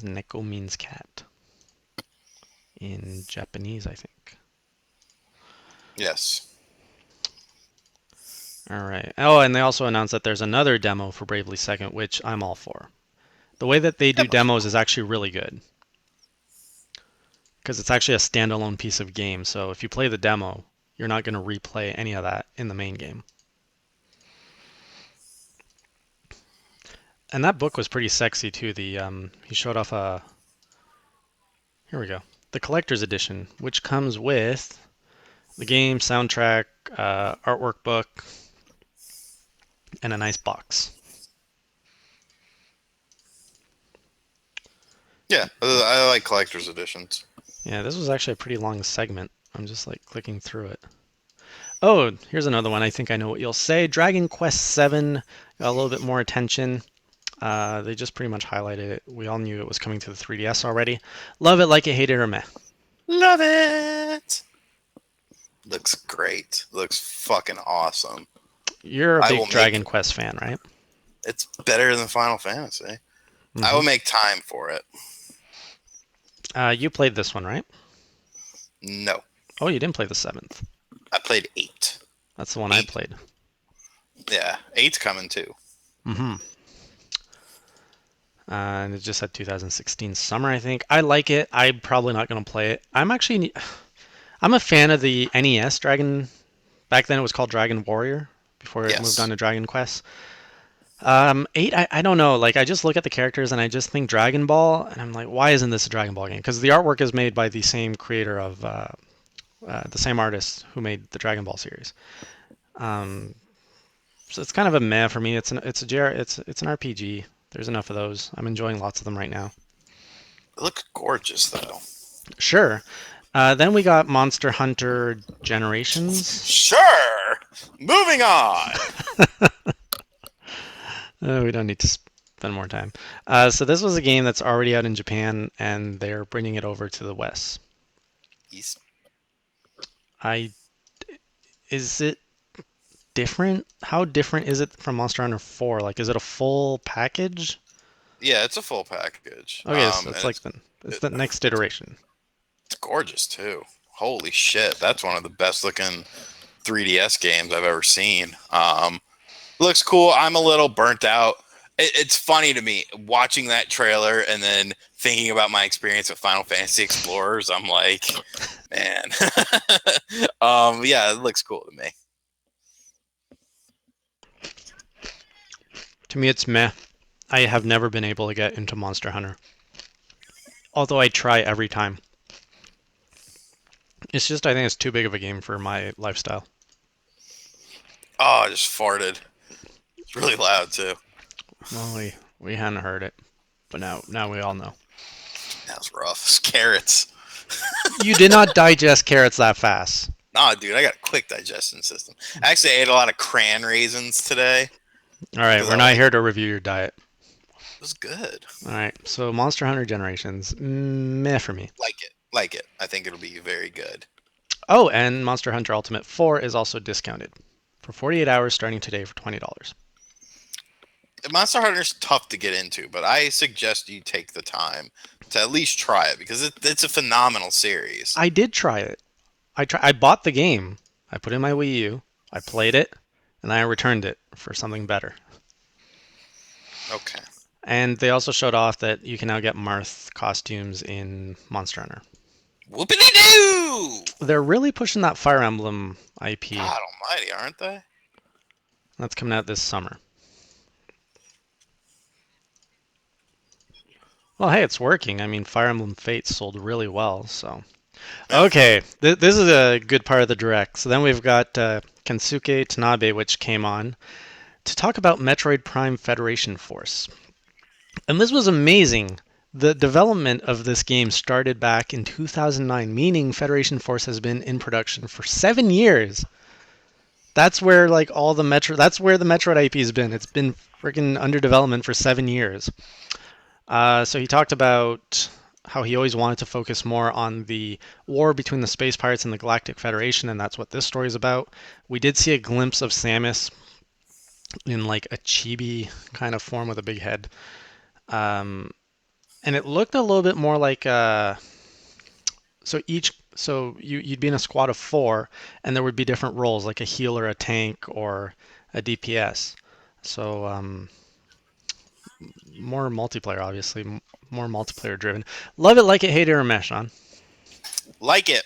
Neko means cat in Japanese, I think. Yes. All right. Oh, and they also announced that there's another demo for Bravely Second, which I'm all for. The way that they do demos is actually really good. Because it's actually a standalone piece of game. So if you play the demo, you're not going to replay any of that in the main game. And that book was pretty sexy too. He showed off a. Here we go. The collector's edition, which comes with the game, soundtrack, artwork book, and a nice box. Yeah, I like collector's editions. Yeah, this was actually a pretty long segment. I'm just like clicking through it. Oh, here's another one. I think I know what you'll say. Dragon Quest VII got a little bit more attention. They just pretty much highlighted it. We all knew it was coming to the 3DS already. Love it, like it, hate it, or meh. Love it! Looks great. Looks fucking awesome. You're a big Dragon Quest fan, right? It's better than Final Fantasy. Mm-hmm. I will make time for it. You played this one, right? No. Oh, you didn't play the 7th. I played 8. That's the one 8. I played. Yeah, 8's coming too. Mm-hmm. And it just had 2016 summer, I think. I like it. I'm probably not going to play it. I'm a fan of the NES Dragon. Back then it was called Dragon Warrior before it moved on to Dragon Quest. 8, I don't know. Like, I just look at the characters and I just think Dragon Ball, and I'm like, why isn't this a Dragon Ball game? Because the artwork is made by the same creator of the same artist who made the Dragon Ball series. So it's kind of a meh for me. It's an RPG. There's enough of those. I'm enjoying lots of them right now. It looks gorgeous, though. Sure. Then we got Monster Hunter Generations. Sure. Moving on. We don't need to spend more time. So this was a game that's already out in Japan, and they're bringing it over to the West. East. Is it different? How different is it from Monster Hunter 4? Like, is it a full package? Yeah, it's a full package. Okay, so it's like the next iteration. It's gorgeous too. Holy shit, that's one of the best looking 3DS games I've ever seen. Looks cool. I'm a little burnt out. It's funny to me watching that trailer and then thinking about my experience with Final Fantasy Explorers. I'm like, man. Yeah, it looks cool to me. To me, it's meh. I have never been able to get into Monster Hunter. Although I try every time. It's just, I think it's too big of a game for my lifestyle. Oh, I just farted. It's really loud, too. Well, we hadn't heard it. But now we all know. That was rough. It's carrots. You did not digest carrots that fast. Nah, dude, I got a quick digestion system. Actually, I ate a lot of cran raisins today. All right, we're not here to review your diet. It was good. All right, so Monster Hunter Generations, meh for me. Like it. I think it'll be very good. Oh, and Monster Hunter Ultimate 4 is also discounted for 48 hours starting today for $20. Monster Hunter is tough to get into, but I suggest you take the time to at least try it because it's a phenomenal series. I did try it. I bought the game. I put it in my Wii U. I played it, and I returned it for something better. Okay. And they also showed off that you can now get Marth costumes in Monster Hunter. Whoopity-doo! They're really pushing that Fire Emblem IP. God almighty, aren't they? That's coming out this summer. Well, hey, it's working. I mean, Fire Emblem Fates sold really well, so... Okay, this is a good part of the Direct. So then we've got Kensuke Tanabe, which came on, to talk about Metroid Prime Federation Force. And this was amazing The development of this game started back in 2009, meaning Federation Force has been in production for 7 years. That's where like all the Metro. That's where the Metroid IP has been. It's been freaking under development for 7 years. So he talked about how he always wanted to focus more on the war between the Space Pirates and the Galactic Federation, and that's what this story is about. We did see a glimpse of Samus in like a chibi kind of form with a big head. Um, and it looked a little bit more like you'd be in a squad of four, and there would be different roles like a healer, a tank, or a DPS. So more multiplayer, obviously, more multiplayer driven. Love it, like it, hate it, or mesh on. Like it.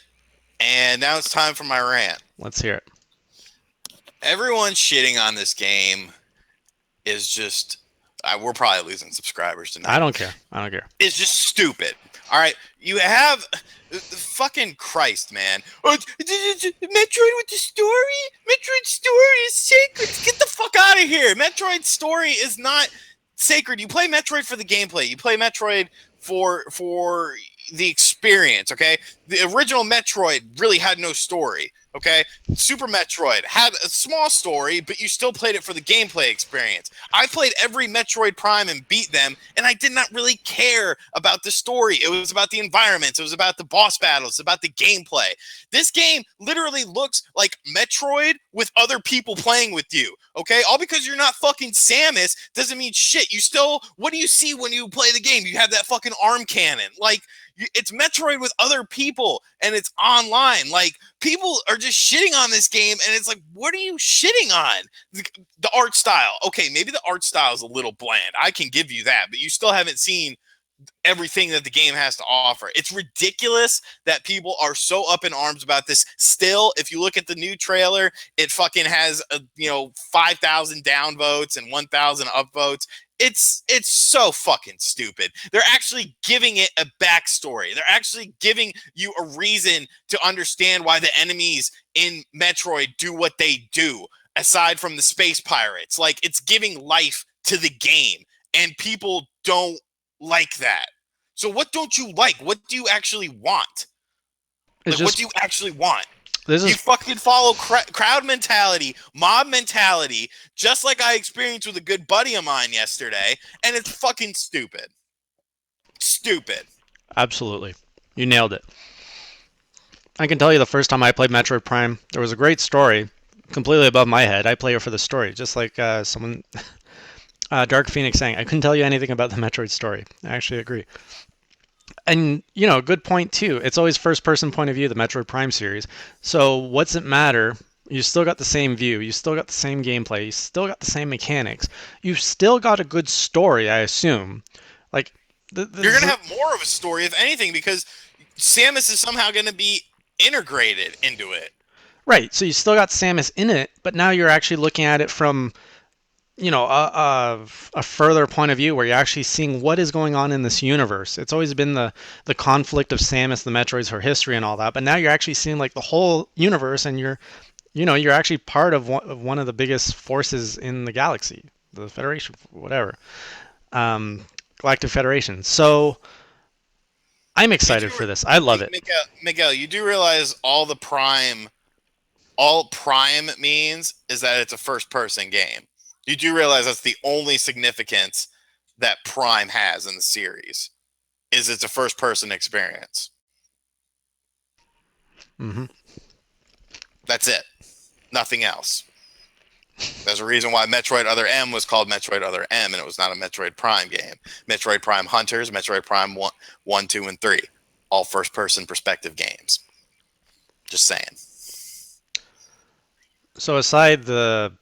And now it's time for my rant. Let's hear it. Everyone shitting on this game is just. We're probably losing subscribers tonight. I don't care. It's just stupid. All right, you have fucking Christ, man. Oh, Metroid with the story? Metroid story is sacred. Get the fuck out of here. Metroid story is not sacred. You play Metroid for the gameplay. You play Metroid for the experience, okay? The original Metroid really had no story, okay? Super Metroid had a small story, but you still played it for the gameplay experience. I played every Metroid Prime and beat them, and I did not really care about the story. It was about the environments. It was about the boss battles, about the gameplay. This game literally looks like Metroid with other people playing with you, okay? All because you're not fucking Samus doesn't mean shit. You still, what do you see when you play the game? You have that fucking arm cannon. Like, it's Metroid with other people, and it's online. Like, people are just shitting on this game, and it's like, what are you shitting on? The art style. Okay, maybe the art style is a little bland. I can give you that, but you still haven't seen everything that the game has to offer. It's ridiculous that people are so up in arms about this. Still, if you look at the new trailer, it fucking has 5,000 downvotes and 1,000 upvotes. It's so fucking stupid. They're actually giving it a backstory. They're actually giving you a reason to understand why the enemies in Metroid do what they do, aside from the space pirates. Like, it's giving life to the game, and people don't like that. So what don't you like? What do you actually want? What do you actually want? You fucking follow crowd mentality, mob mentality, just like I experienced with a good buddy of mine yesterday, and it's fucking stupid. Stupid. Absolutely. You nailed it. I can tell you the first time I played Metroid Prime, there was a great story, completely above my head. I play it for the story, just like someone, Dark Phoenix saying, I couldn't tell you anything about the Metroid story. I actually agree. And, good point too. It's always first-person point of view, the Metroid Prime series. So what's it matter? You still got the same view. You still got the same gameplay. You still got the same mechanics. You've still got a good story, I assume. Like, you're going to have more of a story, if anything, because Samus is somehow going to be integrated into it. Right. So you still got Samus in it, but now you're actually looking at it from a further point of view where you're actually seeing what is going on in this universe. It's always been the conflict of Samus, the Metroids, her history, and all that. But now you're actually seeing like the whole universe, and you're actually part of one of the biggest forces in the galaxy, the Federation, whatever, Galactic Federation. So I'm excited for this. I love it. Miguel, you do realize all Prime means is that it's a first-person game. You do realize that's the only significance that Prime has in the series, is it's a first-person experience. Mm-hmm. That's it. Nothing else. There's a reason why Metroid Other M was called Metroid Other M, and it was not a Metroid Prime game. Metroid Prime Hunters, Metroid Prime 1, 2, and 3. All first-person perspective games. Just saying. So aside the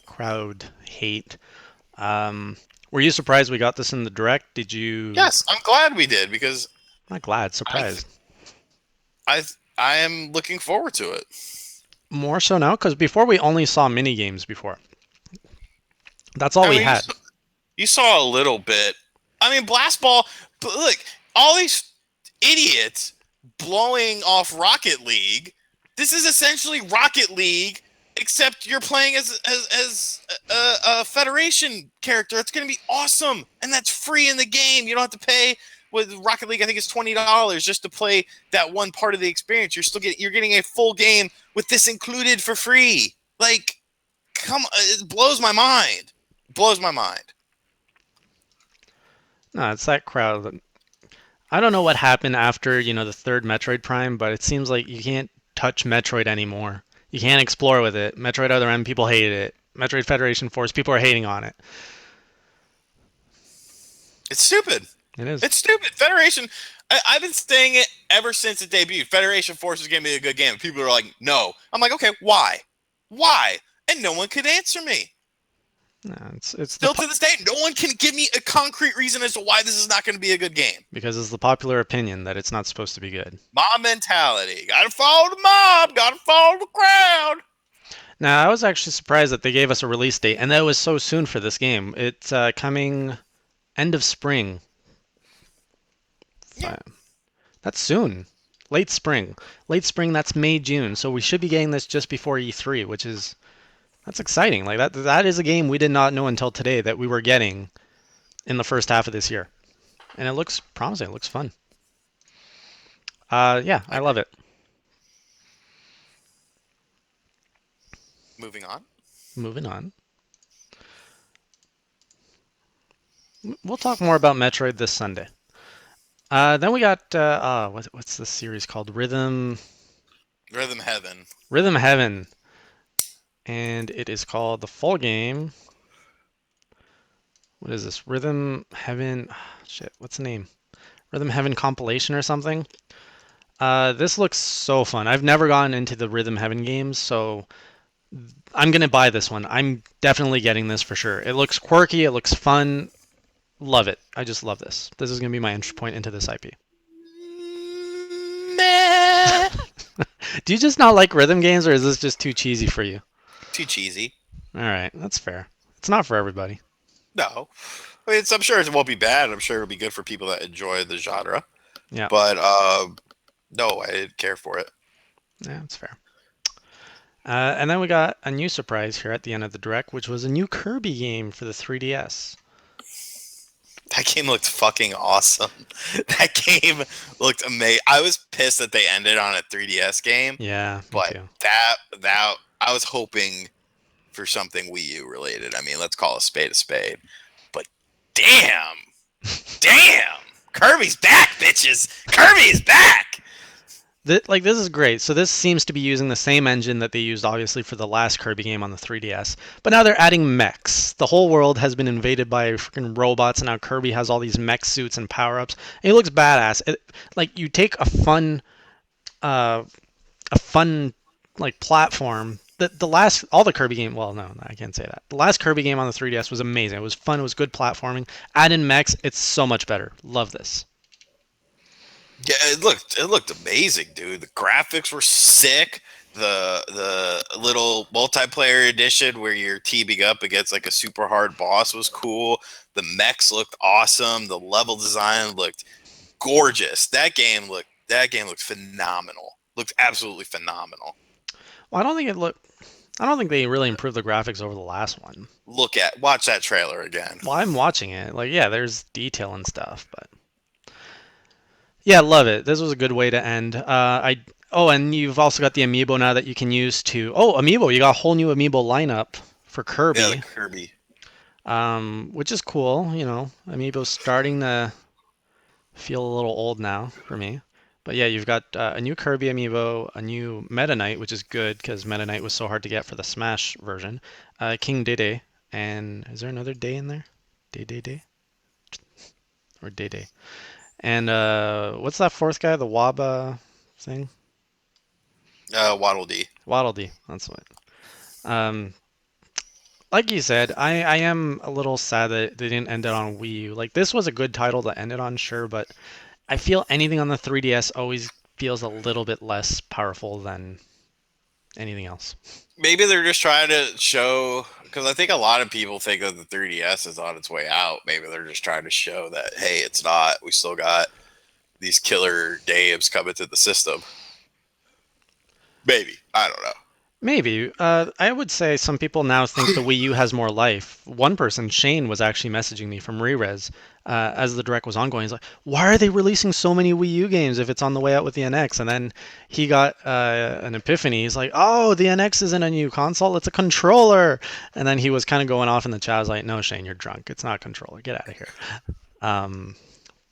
crowd hate, were you surprised we got this in the direct? Did you? Yes, I'm glad we did, because not glad, surprised. I am looking forward to it. More so now, because before we only saw mini games before. That's all we had. You saw a little bit. I mean, Blast Ball. But look, all these idiots blowing off Rocket League. This is essentially Rocket League except you're playing as a Federation character. It's going to be awesome, and that's free in the game. You don't have to pay. With Rocket League, I think it's $20 just to play that one part of the experience. You're getting a full game with this included for free. Like, come on, it blows my mind. It blows my mind. No, it's that crowd. I don't know what happened after, the third Metroid Prime, but it seems like you can't touch Metroid anymore. You can't explore with it. Metroid Other M, people hated it. Metroid Federation Force, people are hating on it. It's stupid. It is. It's stupid. Federation, I've been saying it ever since it debuted. Federation Force is going to be a good game. People are like, no. I'm like, okay, why? Why? And no one could answer me. No, it's Still to this day, no one can give me a concrete reason as to why this is not going to be a good game. Because it's the popular opinion that it's not supposed to be good. Mob mentality. Gotta follow the mob. Gotta follow the crowd. Now, I was actually surprised that they gave us a release date, and that was so soon for this game. It's coming end of spring. Yeah. That's soon. Late spring. Late spring, that's May, June. So we should be getting this just before E3, which is... That's exciting. Like that is a game we did not know until today that we were getting in the first half of this year. And it looks promising. It looks fun. Yeah, I love it. Moving on. Moving on. We'll talk more about Metroid this Sunday. Then we got what's this series called? Rhythm Heaven. Rhythm Heaven. And it is called the full game. What is this? Rhythm Heaven. Shit, what's the name? Rhythm Heaven compilation or something. This looks so fun. I've never gotten into the Rhythm Heaven games, so I'm gonna buy this one. I'm definitely getting this for sure. It looks quirky. It looks fun. Love it. I just love this. This is gonna be my entry point into this IP. Meh. Do you just not like rhythm games, or is this just too cheesy for you? Too cheesy. All right, that's fair. It's not for everybody. No. I mean, I'm sure it won't be bad. I'm sure it'll be good for people that enjoy the genre. Yeah. But, no, I didn't care for it. Yeah, that's fair. And then we got a new surprise here at the end of the direct, which was a new Kirby game for the 3DS. That game looked fucking awesome. That game looked amazing. I was pissed that they ended on a 3DS game. Yeah, me but too. that I was hoping for something Wii U related. I mean, let's call a spade. But damn, Kirby's back, bitches. Kirby's back. This is great. So this seems to be using the same engine that they used obviously for the last Kirby game on the 3DS. But now they're adding mechs. The whole world has been invaded by freaking robots, and now Kirby has all these mech suits and power-ups. And he looks badass. You take a fun like platform. All the Kirby game. Well, no, I can't say that. The last Kirby game on the 3DS was amazing. It was fun. It was good platforming. Add in mechs. It's so much better. Love this. Yeah, it looked amazing, dude. The graphics were sick. The little multiplayer edition where you're teaming up against like a super hard boss was cool. The mechs looked awesome. The level design looked gorgeous. That game looked phenomenal. Looked absolutely phenomenal. Well, I don't think they really improved the graphics over the last one. Watch that trailer again. Well, I'm watching it. Yeah, there's detail and stuff, but yeah, love it. This was a good way to end. And you've also got the amiibo now that you can use to. Oh, amiibo! You got a whole new amiibo lineup for Kirby. Yeah, Kirby. Which is cool. Amiibo's starting to feel a little old now for me. But yeah, you've got a new Kirby amiibo, a new Meta Knight, which is good because Meta Knight was so hard to get for the Smash version. King Dede, and is there another day in there? Day? Or Dede? And what's that fourth guy? The Waba thing? Waddle Dee. Waddle Dee. That's what. Like you said, I am a little sad that they didn't end it on Wii U. Like, this was a good title to end it on, sure, but I feel anything on the 3DS always feels a little bit less powerful than anything else. Maybe they're just trying to show, because I think a lot of people think that the 3DS is on its way out. Maybe they're just trying to show that, hey, it's not. We still got these killer games coming to the system. Maybe. I don't know. Maybe. I would say some people now think the Wii U has more life. One person, Shane, was actually messaging me from Reavers as the direct was ongoing. He's like, "Why are they releasing so many Wii U games if it's on the way out with the NX?" And then he got an epiphany. He's like, "Oh, the NX isn't a new console; it's a controller." And then he was kind of going off in the chat. I was like, "No, Shane, you're drunk. It's not a controller. Get out of here." Um,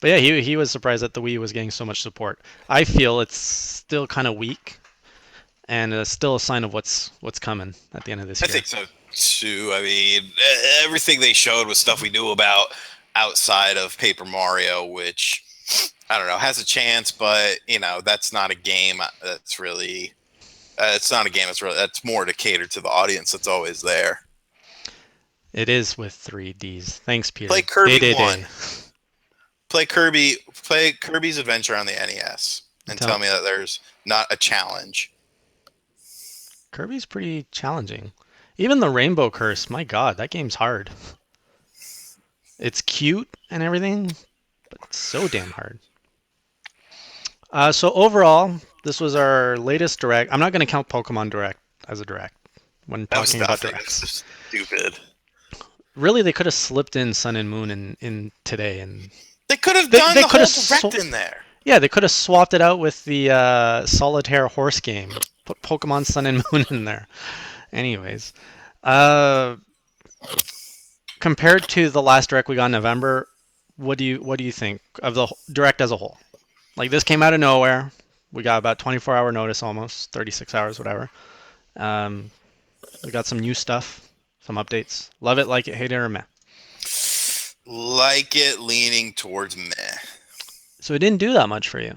but yeah, he was surprised that the Wii U was getting so much support. I feel it's still kind of weak and still a sign of what's coming at the end of this I year. think so too. I mean, everything they showed was stuff we knew about outside of Paper Mario, which I don't know has a chance, but that's not a game that's really. It's not a game that's more to cater to the audience that's always there. It is with 3Ds. Thanks, Peter. Play Kirby Day. 1. Play Kirby's Adventure on the NES, and tell me that there's not a challenge. Kirby's pretty challenging. Even the Rainbow Curse, my god, that game's hard. It's cute and everything, but it's so damn hard. So overall, this was our latest direct. I'm not going to count Pokemon Direct as a direct when talking about directs. Stupid. Really, they could have slipped in Sun and Moon in today, and they could have done the whole direct in there. Yeah, they could have swapped it out with the solitaire horse game. Put Pokemon Sun and Moon in there. Anyways, compared to the last direct we got in November, what do you think of the direct as a whole? Like, this came out of nowhere. We got about 24-hour notice, almost 36 hours, whatever. We got some new stuff, some updates. Love it, like it, hate it, or meh. Like it, leaning towards meh. So it didn't do that much for you.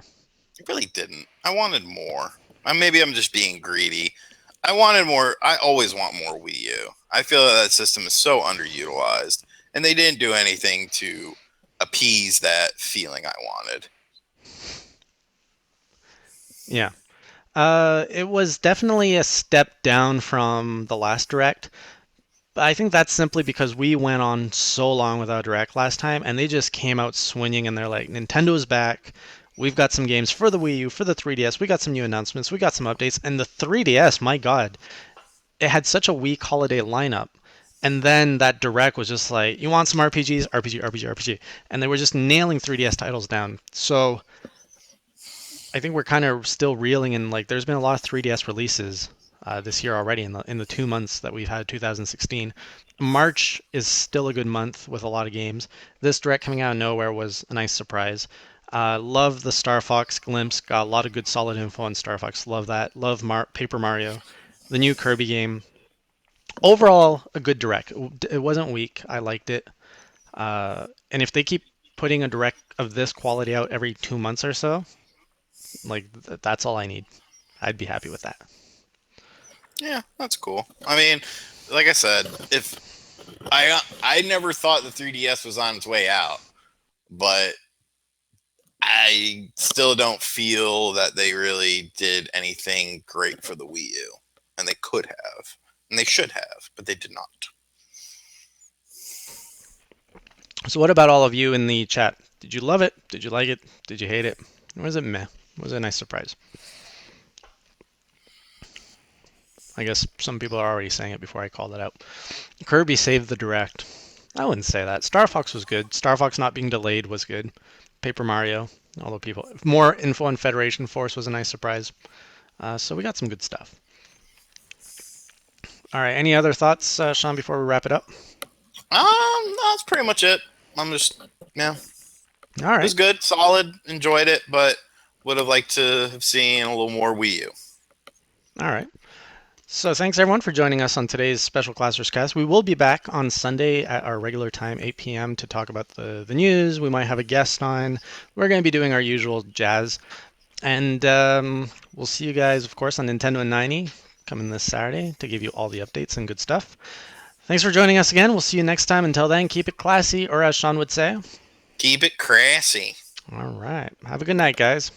It really didn't. I wanted more. Maybe I'm just being greedy. I wanted more. I always want more Wii U. I feel that system is so underutilized, and they didn't do anything to appease that feeling I wanted. Yeah. It was definitely a step down from the last direct. But I think that's simply because we went on so long without direct last time, and they just came out swinging, and they're like, Nintendo's back. We've got some games for the Wii U, for the 3DS. We got some new announcements. We got some updates. And the 3DS, my God, it had such a weak holiday lineup. And then that direct was just like, you want some RPGs? RPG. And they were just nailing 3DS titles down. So I think we're kind of still reeling in, like, there's been a lot of 3DS releases this year already in the 2 months that we've had 2016. March is still a good month with a lot of games. This direct coming out of nowhere was a nice surprise. Love the Star Fox glimpse. Got a lot of good solid info on Star Fox. Love that. Love Paper Mario. The new Kirby game. Overall, a good direct. It wasn't weak. I liked it. And if they keep putting a direct of this quality out every 2 months or so, like, that's all I need. I'd be happy with that. Yeah, that's cool. I mean, like I said, if I never thought the 3DS was on its way out, but I still don't feel that they really did anything great for the Wii U, and they could have, and they should have, but they did not. So what about all of you in the chat? Did you love it? Did you like it? Did you hate it? Or was it meh? Was it a nice surprise? I guess some people are already saying it before I called it out. Kirby saved the direct. I wouldn't say that. Star Fox was good. Star Fox not being delayed was good. Paper Mario, although people... More info on Federation Force was a nice surprise. So we got some good stuff. All right, any other thoughts, Sean, before we wrap it up? No, that's pretty much it. I'm just, yeah. All right. It was good, solid, enjoyed it, but would have liked to have seen a little more Wii U. All right. So thanks everyone for joining us on today's Special Classers Cast. We will be back on Sunday at our regular time, 8 p.m. to talk about the news. We might have a guest on. We're going to be doing our usual jazz. And we'll see you guys, of course, on Nintendo 90 coming this Saturday to give you all the updates and good stuff. Thanks for joining us again. We'll see you next time. Until then, keep it classy, or as Sean would say, keep it crassy. All right. Have a good night, guys.